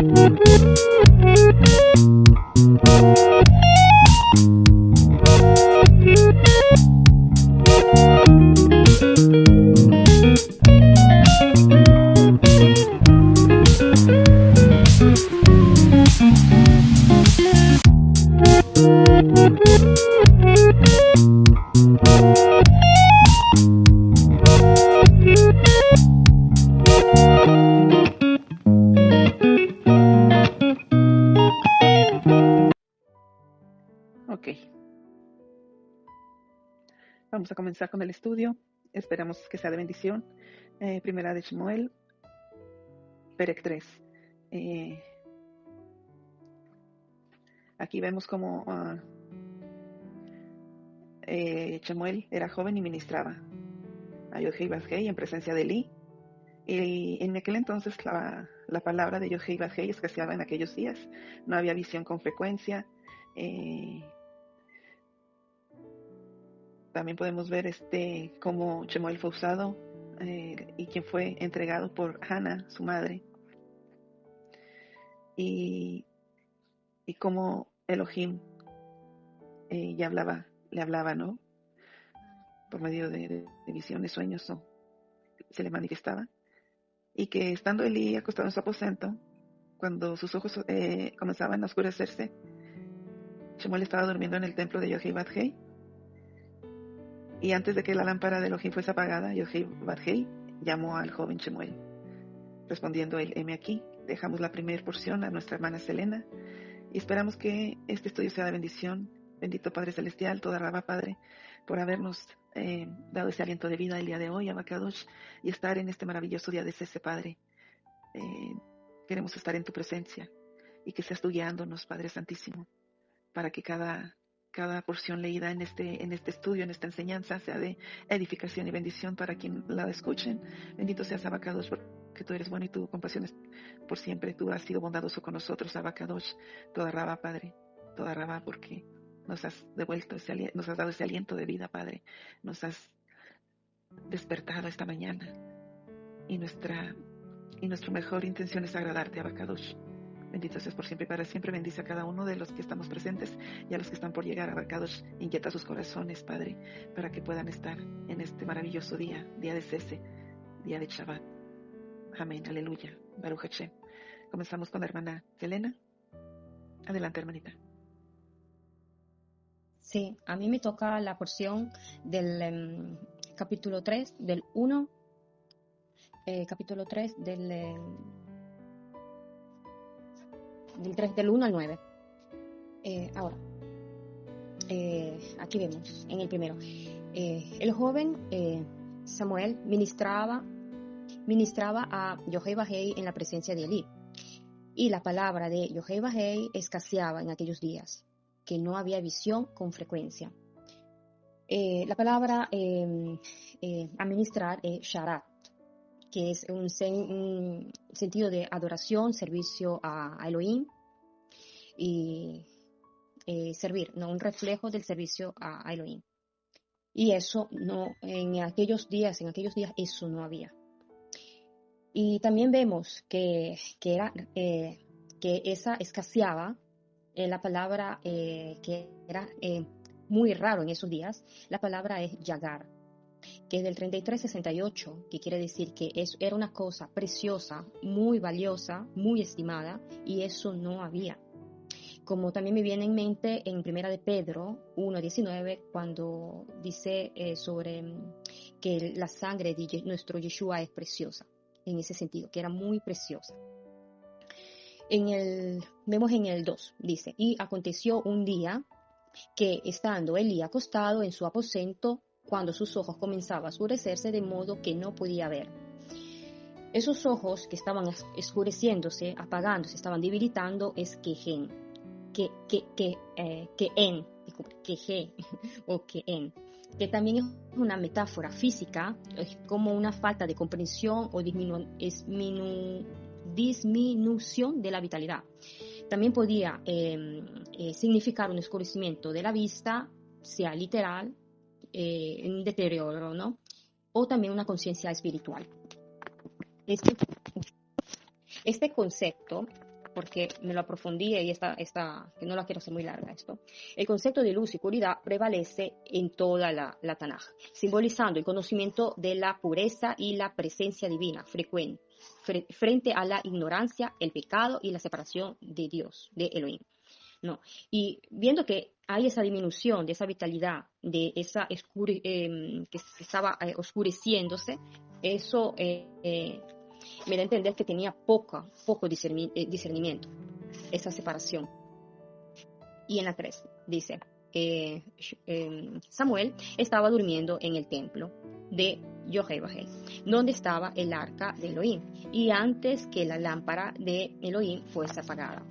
Ok, vamos a comenzar con el estudio. Esperamos que sea de bendición. Primera de Shemuel, Perec 3. Aquí vemos como Shemuel era joven y ministraba a Yohei Bashei en presencia de Eli. Y en aquel entonces la palabra de Yohei Bashei escaseaba en aquellos días. No había visión con frecuencia. También podemos ver cómo Shemuel fue usado y quien fue entregado por Hannah, su madre, y cómo Elohim le hablaba, ¿no? Por medio de visiones, sueños, ¿no? Se le manifestaba. Y que estando Elí acostado en su aposento, cuando sus ojos comenzaban a oscurecerse, Shemuel estaba durmiendo en el templo de Yohei Bashei. Y antes de que la lámpara de Elohim fuese apagada, Yohei Bashei llamó al joven Shemuel, respondiendo él: heme aquí. Dejamos la primera porción a nuestra hermana Selena y esperamos que este estudio sea de bendición. Bendito Padre Celestial, toda Rabá Padre, por habernos dado ese aliento de vida el día de hoy, Abacadosh, y estar en este maravilloso día de Cese, Padre. Queremos estar en tu presencia y que seas tú guiándonos, Padre Santísimo, para que cada porción leída en este estudio, en esta enseñanza, sea de edificación y bendición para quien la escuchen. Bendito seas, Abacadosh, porque tú eres bueno y tu compasión es por siempre. Tú has sido bondadoso con nosotros, Abacadosh, toda Rabá, Padre, toda Rabá, porque nos has devuelto nos has dado ese aliento de vida, Padre. Nos has despertado esta mañana y nuestra mejor intención es agradarte, Abacadosh. Bendito seas por siempre y para siempre. Bendice a cada uno de los que estamos presentes y a los que están por llegar. Abacadosh, inquieta sus corazones, Padre, para que puedan estar en este maravilloso día de Cese, día de Shabbat. Amén, aleluya, Baruch Hashem. Comenzamos con la hermana Selena. Adelante, hermanita. Sí, a mí me toca la porción del capítulo 3, del 1, capítulo 3 del 1 al 9. Ahora, aquí vemos en el primero. El joven Samuel ministraba a Yohei Bashei en la presencia de Elí. Y la palabra de Yohei Bashei escaseaba en aquellos días, que no había visión con frecuencia. La palabra administrar es sharat, que es un sentido de adoración, servicio a Elohim y servir, no un reflejo del servicio a Elohim. Y eso no, en aquellos días eso no había. Y también vemos que esa escaseaba la palabra que era muy raro en esos días. La palabra es yagar, que es del 3368, que quiere decir que eso era una cosa preciosa, muy valiosa, muy estimada, y eso no había. Como también me viene en mente en Primera de Pedro 1:19, cuando dice sobre que la sangre de nuestro Yeshua es preciosa, en ese sentido, que era muy preciosa. Vemos en el 2, dice: y aconteció un día que, estando Elí acostado en su aposento, cuando sus ojos comenzaban a oscurecerse de modo que no podía ver. Esos ojos que estaban oscureciéndose, apagándose, estaban debilitando, es quejen, o quehen, que también es una metáfora física, es como una falta de comprensión o disminución de la vitalidad. También podía significar un oscurecimiento de la vista, sea literal, un deterioro, ¿no? O también una conciencia espiritual. Este concepto porque me lo aprofundí y que no la quiero hacer muy larga esto. El concepto de luz y oscuridad prevalece en toda la Tanaj, simbolizando el conocimiento de la pureza y la presencia divina frecuente, frente a la ignorancia, el pecado y la separación de Dios, de Elohim. ¿No? Y viendo que hay esa disminución de esa vitalidad, de esa que estaba oscureciéndose, eso me da a entender que tenía poco discernimiento, esa separación. Y en la 3 dice, Samuel estaba durmiendo en el templo de Yohevahel, donde estaba el arca de Elohim, y antes que la lámpara de Elohim fuese apagada.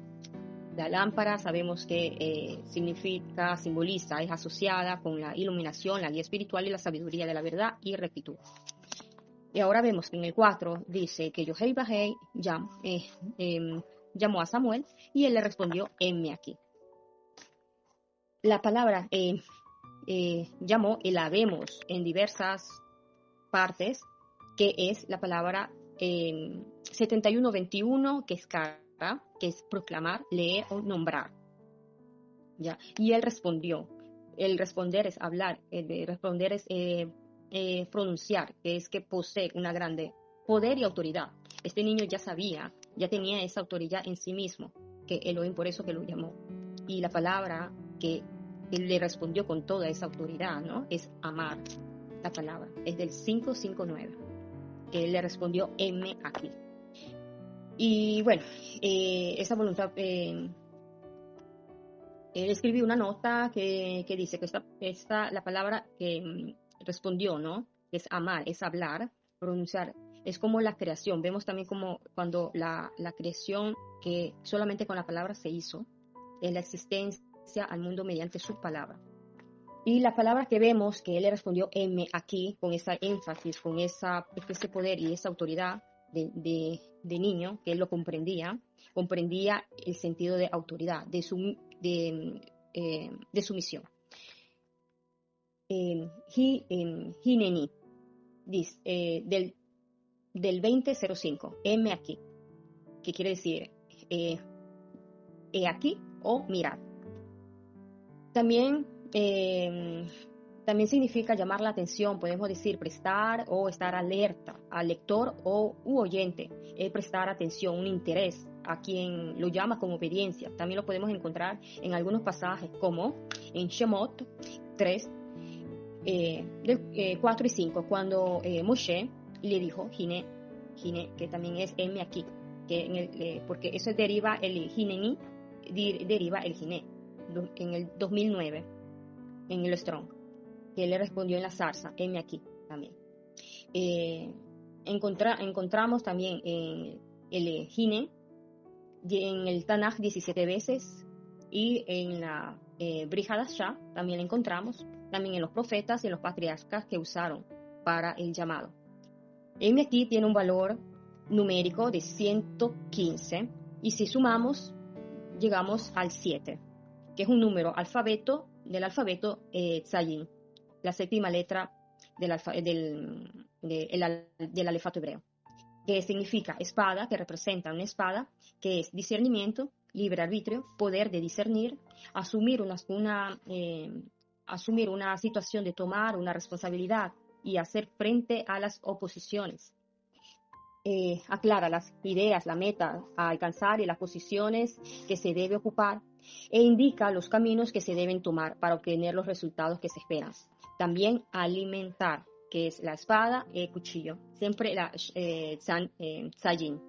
La lámpara sabemos que simboliza, es asociada con la iluminación, la guía espiritual y la sabiduría de la verdad y rectitud. Y ahora vemos que en el 4 dice que Yohei llamó a Samuel y él le respondió, heme aquí. La palabra llamó y la vemos en diversas partes, que es la palabra 71:21, que es que es proclamar, leer o nombrar. ¿Ya? Y él respondió. El responder es hablar, responder es pronunciar, que es que posee una grande poder y autoridad. Este niño ya sabía, ya tenía esa autoridad en sí mismo, que Elohim por eso que lo llamó. Y la palabra que él le respondió con toda esa autoridad, ¿no? Es amar. La palabra es del 5:5:9, que él le respondió, heme aquí. Y bueno, esa voluntad, él escribió una nota que dice que la palabra que respondió, ¿no? Es amar, es hablar, pronunciar, es como la creación. Vemos también como cuando la creación que solamente con la palabra se hizo, es la existencia al mundo mediante su palabra. Y la palabra que vemos que él le respondió, heme aquí, con esa énfasis, con ese poder y esa autoridad, de niño, que él lo comprendía el sentido de autoridad, de sumisión. Hineni, del 20:05, heme aquí, que quiere decir he aquí o mirad. También significa llamar la atención, podemos decir prestar o estar alerta al lector u oyente, prestar atención, un interés a quien lo llama con obediencia. También lo podemos encontrar en algunos pasajes como en Shemot 3, 4 y 5, cuando Moshe le dijo, Hine, que también es heme aquí, porque eso deriva el Hineni, deriva el Hine, en el 2009, en el Strong, que él le respondió en la zarza, heme aquí también. Encontramos también el Hine en el Tanaj 17 veces, y en la Brit Hadashah también lo encontramos, también en los profetas y en los patriarcas que usaron para el llamado. Heme aquí tiene un valor numérico de 115, y si sumamos llegamos al 7, que es un número del alfabeto Tzayin, la séptima letra del alefato hebreo, que significa espada, que representa una espada, que es discernimiento, libre arbitrio, poder de discernir, asumir una situación, de tomar una responsabilidad y hacer frente a las oposiciones. Aclara las ideas, la meta a alcanzar y las posiciones que se debe ocupar, e indica los caminos que se deben tomar para obtener los resultados que se esperan. También alimentar, que es la espada y el cuchillo, siempre la tzayin.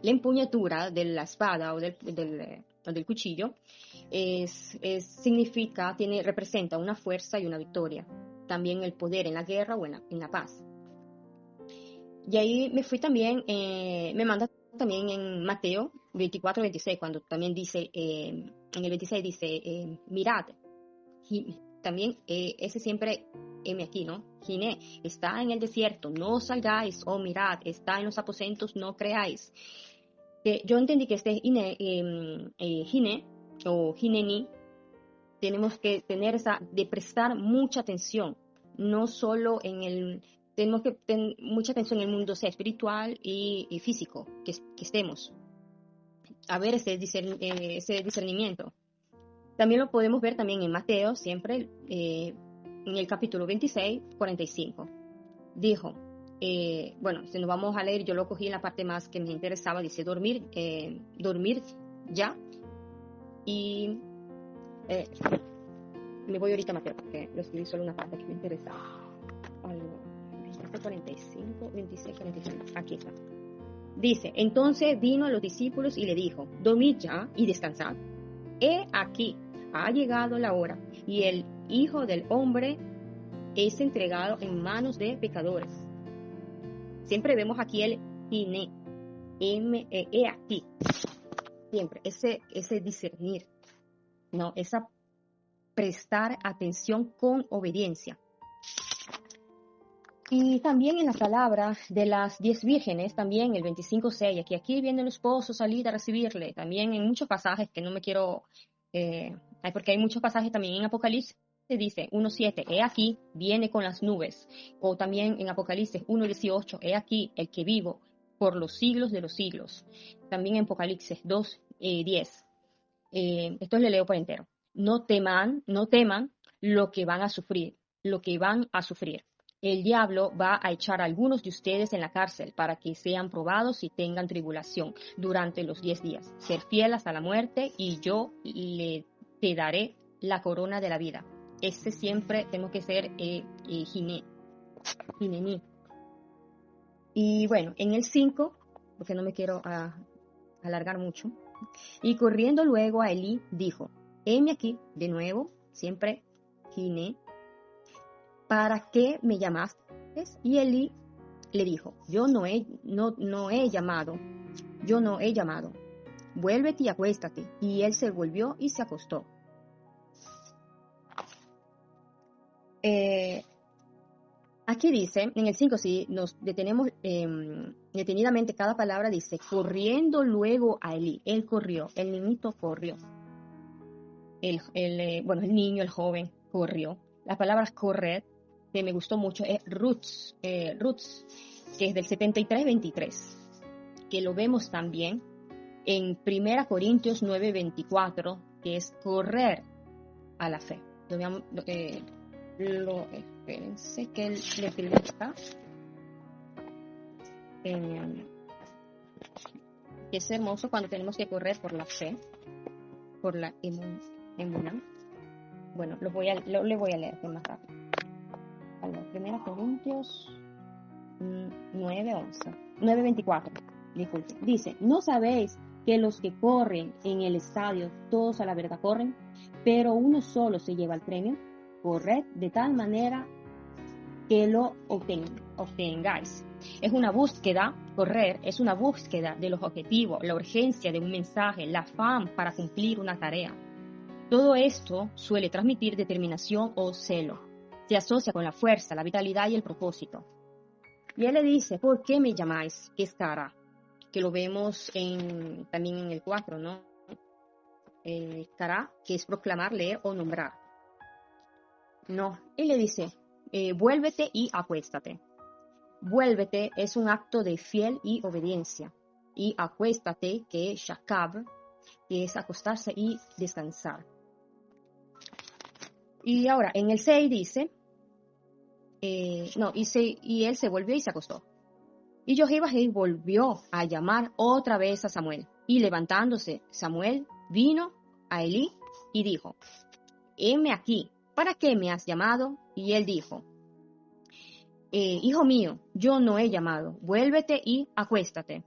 La empuñatura de la espada o del cuchillo representa una fuerza y una victoria. También el poder en la guerra o en la paz. Y ahí me fui también, me manda también en Mateo 24:26, cuando también dice, en el 26 dice, mirad. También ese siempre, heme aquí, ¿no? Gine, está en el desierto, no salgáis, o mirad, está en los aposentos, no creáis. Yo entendí que este Gine o Gineni, tenemos que tener de prestar mucha atención, no solo tenemos que tener mucha atención en el mundo espiritual y físico que estemos. a ver ese discernimiento. También lo podemos ver también en Mateo, siempre en el capítulo 26, 45. Dijo, bueno, si nos vamos a leer, yo lo cogí en la parte más que me interesaba, dice dormir ya. Y me voy ahorita a Mateo, porque lo escribí solo una parte que me interesaba. 45, 26, 45, aquí está. Dice, entonces vino a los discípulos y le dijo, dormid ya y descansad. He aquí, ha llegado la hora, y el Hijo del Hombre es entregado en manos de pecadores. Siempre vemos aquí el ine, he aquí. Siempre, ese discernir, ¿no? Esa prestar atención con obediencia. Y también en la palabra de las 10 vírgenes, también el 25:6, aquí viene el esposo, salir a recibirle. También en muchos pasajes que no me quiero, porque hay muchos pasajes también en Apocalipsis, dice 1:7, he aquí, viene con las nubes. O también en Apocalipsis 1:18, he aquí, el que vivo por los siglos de los siglos. También en Apocalipsis 2:10. Esto le leo por entero. No teman lo que van a sufrir, El diablo va a echar a algunos de ustedes en la cárcel para que sean probados y tengan tribulación durante los 10 días. Ser fiel hasta la muerte y yo te daré la corona de la vida. Siempre tenemos que ser Hinení. Y bueno, en el 5, porque no me quiero alargar mucho, y corriendo luego a Elí dijo, heme aquí de nuevo, siempre Hiné, ¿para qué me llamaste? Y Elí le dijo, yo no he llamado, vuélvete y acuéstate. Y él se volvió y se acostó. Aquí dice, en el 5, si nos detenemos detenidamente, cada palabra dice, corriendo luego a Elí. Él corrió, el niñito corrió. El niño, el joven, corrió. Las palabras correr, que me gustó mucho, es roots, que es del 73:23, que lo vemos también en 1 Corintios 9:24, que es correr a la fe. Espérense que el primero está. Es hermoso cuando tenemos que correr por la fe, por la emuná. Bueno, le voy a leer más rápido. 1 Corintios 9:24. Disculpe. Dice, ¿no sabéis que los que corren en el estadio, todos a la verdad corren, pero uno solo se lleva el premio? Corred de tal manera que lo obtengáis. Es una búsqueda, correr es una búsqueda de los objetivos, la urgencia de un mensaje, el afán para cumplir una tarea. Todo esto suele transmitir determinación o celo. Se asocia con la fuerza, la vitalidad y el propósito. Y él le dice, ¿por qué me llamáis? Que es cara, que lo vemos también en el 4, ¿no? Cara, que es proclamar, leer o nombrar. No, él le dice, vuélvete y acuéstate. Vuélvete es un acto de fiel y obediencia. Y acuéstate, que es shakab, que es acostarse y descansar. Y ahora, en el 6 dice, y él se volvió y se acostó. Y Jochebed volvió a llamar otra vez a Samuel. Y levantándose, Samuel vino a Elí y dijo, heme aquí, ¿para qué me has llamado? Y él dijo, hijo mío, yo no he llamado, vuélvete y acuéstate.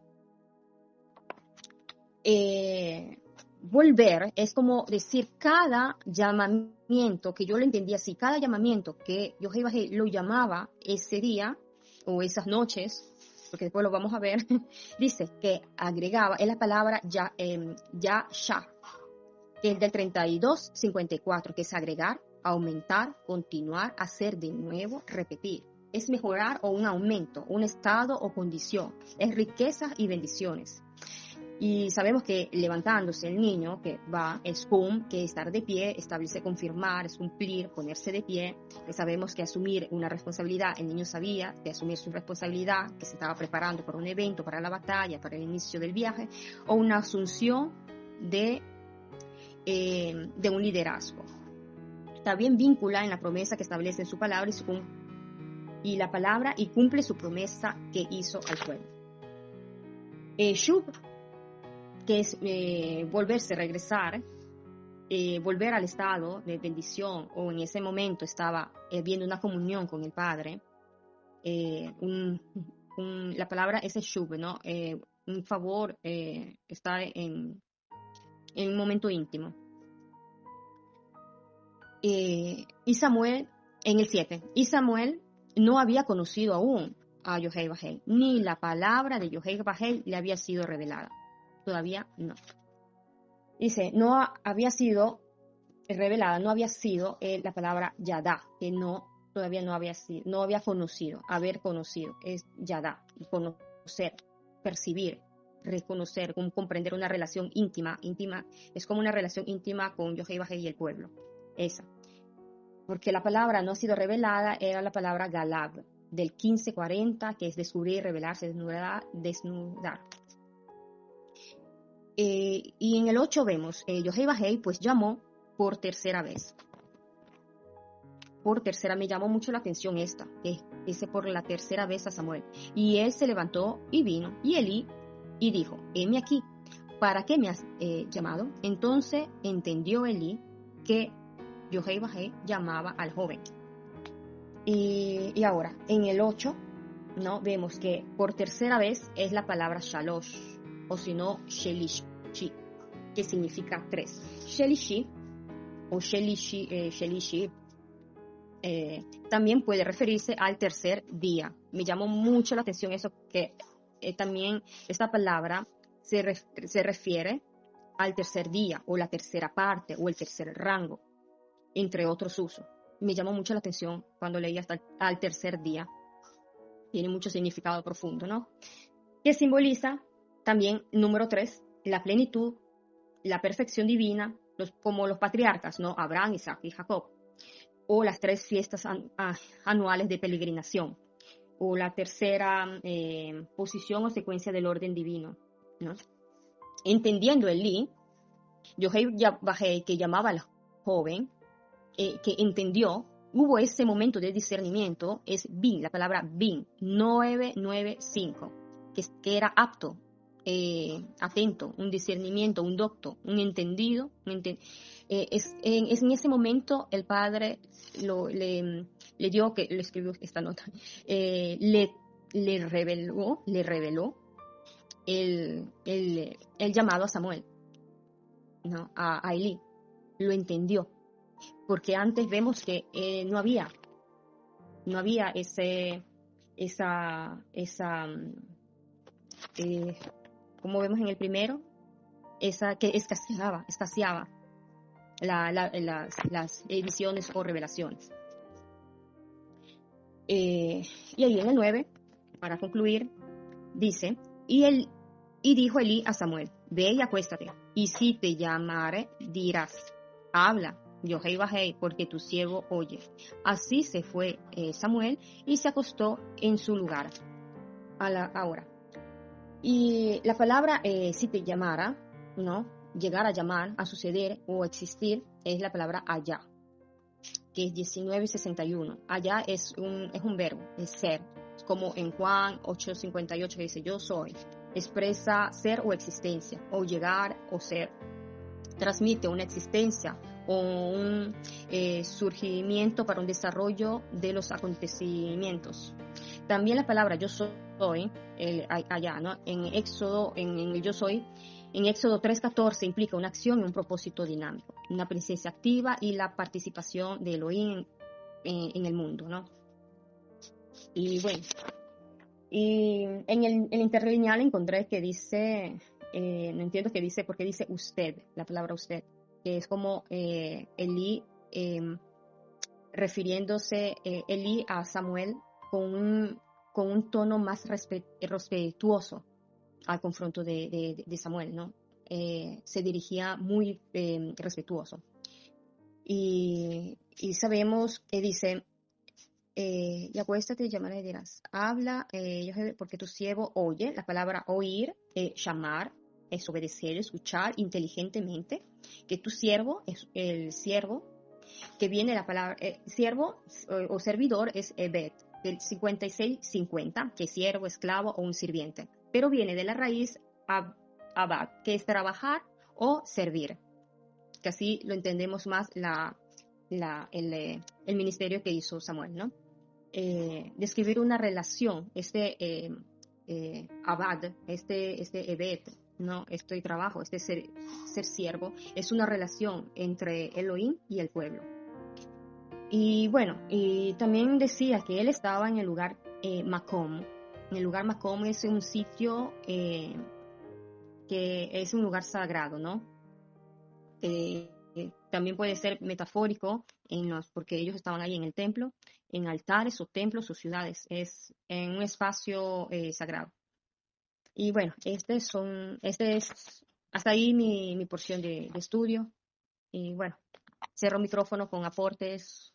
Volver es como decir cada llamamiento, que yo lo entendí así, cada llamamiento que Jochebed lo llamaba ese día o esas noches, porque después lo vamos a ver, dice que agregaba, es la palabra yasha, que es del 32:54, que es agregar, aumentar, continuar, hacer de nuevo, repetir. Es mejorar o un aumento, un estado o condición, es riquezas y bendiciones. Y sabemos que levantándose el niño que va es cum, que estar de pie, establece confirmar, es cumplir, ponerse de pie. Que sabemos que asumir una responsabilidad, el niño sabía de asumir su responsabilidad, que se estaba preparando para un evento, para la batalla, para el inicio del viaje, o una asunción de un liderazgo. También vincula en la promesa que establece en su palabra y la palabra y cumple su promesa que hizo al pueblo. Shub, que es volverse, regresar, volver al estado de bendición, o en ese momento estaba viendo una comunión con el Padre. La palabra es shub, ¿no? Un favor, estar en un momento íntimo. Y Samuel, en el 7, y Samuel no había conocido aún a Yohei-Bajei, ni la palabra de Yohei-Bajei le había sido revelada. Todavía no. Dice, no había sido revelada, no había sido la palabra Yadá, que todavía no había conocido, haber conocido, es Yadá, conocer, percibir, reconocer, comprender una relación íntima, es como una relación íntima con Yohei-Bajei y el pueblo, esa. Porque la palabra no ha sido revelada, era la palabra Galab, del 15:40, que es descubrir, revelarse, desnudar. Y en el 8 vemos, Yohei-Bajei pues llamó por tercera vez. Me llamó mucho la atención esta, que dice por la tercera vez a Samuel. Y él se levantó y vino, y Elí, y dijo, heme aquí, ¿para qué me has llamado? Entonces entendió Elí que Yohei-Bajei llamaba al joven. Y ahora, en el 8, ¿no? Vemos que por tercera vez es la palabra shalosh, o si no, shelishi, que significa tres. Shelishi, o shelishi, también puede referirse al tercer día. Me llamó mucho la atención eso, que también esta palabra se refiere al tercer día, o la tercera parte, o el tercer rango, entre otros usos. Me llamó mucho la atención cuando leí hasta al tercer día. Tiene mucho significado profundo, ¿no? Que simboliza también, número 3, la plenitud, la perfección divina, como los patriarcas, ¿no? Abraham, Isaac y Jacob. O las 3 fiestas anuales de peregrinación. O la tercera posición o secuencia del orden divino, ¿no? Entendiendo Elí, Yohei-Bajei, que llamaba al joven, que entendió, hubo ese momento de discernimiento, es bin, la palabra bin, 995, que era apto, atento, un discernimiento, un docto, un entendido. Es en ese momento el Padre le dio, que le escribió esta nota, le reveló el llamado a Samuel, ¿no? A Elí, lo entendió. Porque antes vemos que no había como vemos en el primero, esa que escaseaba las visiones o revelaciones. Y ahí en el 9, para concluir, dice, y dijo Elí a Samuel, ve y acuéstate, y si te llamare, dirás, habla, Yohei-Bajei, porque tu siervo oye. Así se fue Samuel y se acostó en su lugar. Ahora. Y la palabra si te llamara, ¿no? Llegar a llamar, a suceder o existir, es la palabra allá, que es 19:61. Allá es un verbo, es ser. Como en Juan 8:58 que dice, yo soy. Expresa ser o existencia, o llegar o ser. Transmite una existencia o un surgimiento para un desarrollo de los acontecimientos. También la palabra yo soy, allá, ¿no? En Éxodo, en el yo soy, en Éxodo 3:14 implica una acción y un propósito dinámico, una presencia activa y la participación de Elohim en el mundo, ¿no? Y bueno, y en el interlineal encontré que dice, no entiendo qué dice, porque dice usted, la palabra usted, que es como Elí, refiriéndose Elí a Samuel con un tono más respetuoso, al confronto de Samuel, ¿no? Se dirigía muy respetuoso. Y sabemos que dice, y acuéstate y llamaré y dirás, habla, porque tu siervo oye, la palabra oír, llamar, es obedecer, escuchar inteligentemente, que tu siervo, es el siervo, que viene la palabra, siervo o servidor es ebed, del 56-50, que es siervo, esclavo o un sirviente, pero viene de la raíz abad, que es trabajar o servir, que así lo entendemos más el ministerio que hizo Samuel, ¿no? Describir una relación, abad, ebed, ¿no? Este trabajo, ser siervo, es una relación entre Elohim y el pueblo. Y bueno, y también decía que él estaba en el lugar Macom. En el lugar Macom es un sitio que es un lugar sagrado, ¿no? También puede ser metafórico porque ellos estaban ahí en el templo, en altares o templos o ciudades, es en un espacio sagrado. Y bueno, este es hasta ahí mi porción de estudio. Y bueno, cierro micrófono con aportes